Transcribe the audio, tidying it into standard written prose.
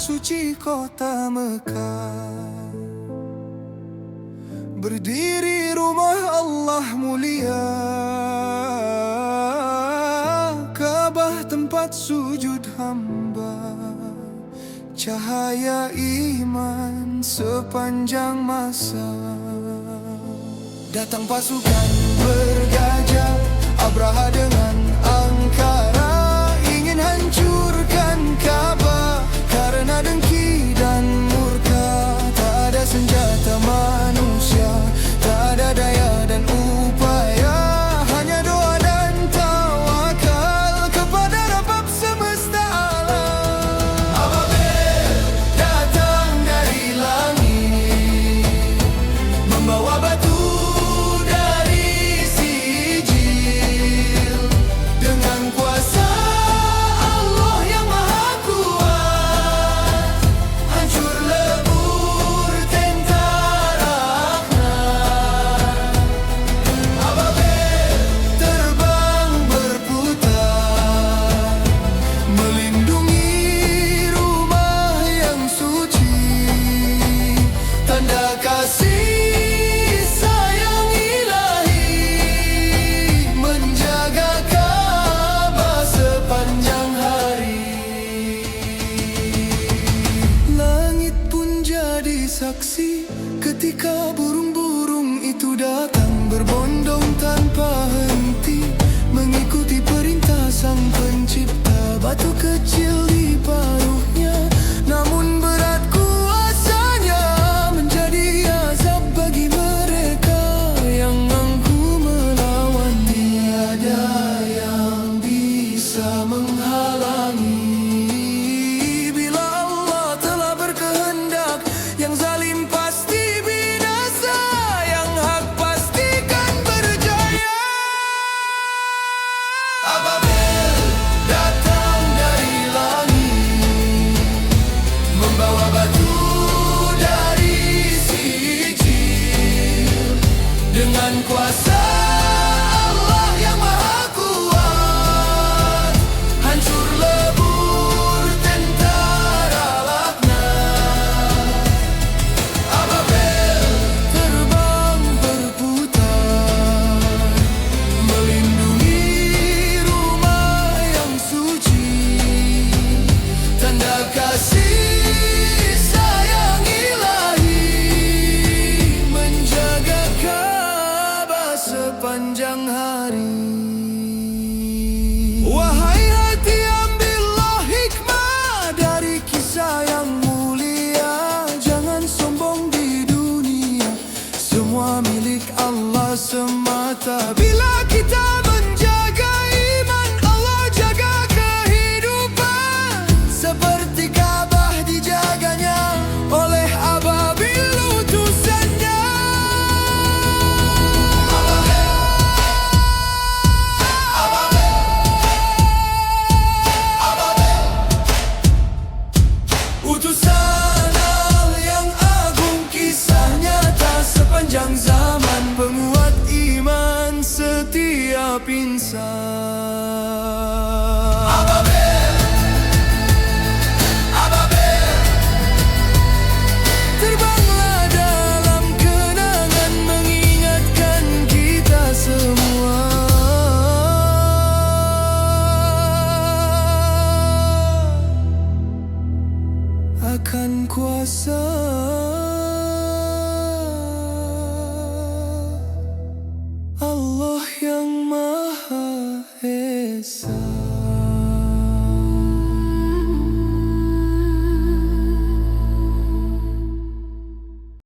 suci kota Mekah. Berdiri rumah Allah mulia, Ka'bah tempat sujud hamba. Cahaya iman sepanjang masa. Datang pasukan bergajah, Abraha dengan angkara, ingin hancurkan Ka'bah karena dengki dan murka. Tak ada senjata manusia, tak ada daya dan upaya, hanya doa dan tawakal kepada Rabb semesta alam. Ababil datang dari langit, membawa batu dari Sijil. Dengan kuasa Allah yang maha kuat, hancur lebur tentara Aknar. Ababil terbang berputar, melindungi rumah yang suci, tanda kasih sayang ilahi, menjaga Ka'bah sepanjang hari. Langit pun jadi saksi ketika burung-burung itu datang berbondong tanpa henti, mengikuti perintah Sang Pencipta. Batu kecil di paruhnya, namun berat kuasanya, menjadi azab bagi mereka yang mampu melawan. Tiada yang bisa menghalangi bila Allah telah berkehendak. Yang zalim pasti binasa, yang hak pastikan berjaya. Ababil datang dari langit, membawa batu dari Sijil. Dengan kuasa Allah yang maha kuat, hancur lebur tentara laknat. Ababil terbang berputar, melindungi rumah yang suci, tanda kasih sayang ilahi, menjaga Ka'bah sepanjang hari. Wahai hati, ambillah hikmah dari kisah yang mulia. Jangan sombong di dunia, semua milik Allah semata. Bila kita menjaga iman, Allah jaga kehidupan. Seperti Ka'bah dijaganya oleh Ababil utusannya. Utusan Allah yang agung, kisah nyata sepanjang zaman, penguat iman setiap insan. Ababil, Ababil, terbanglah dalam kenangan, mengingatkan kita semua akan kuasa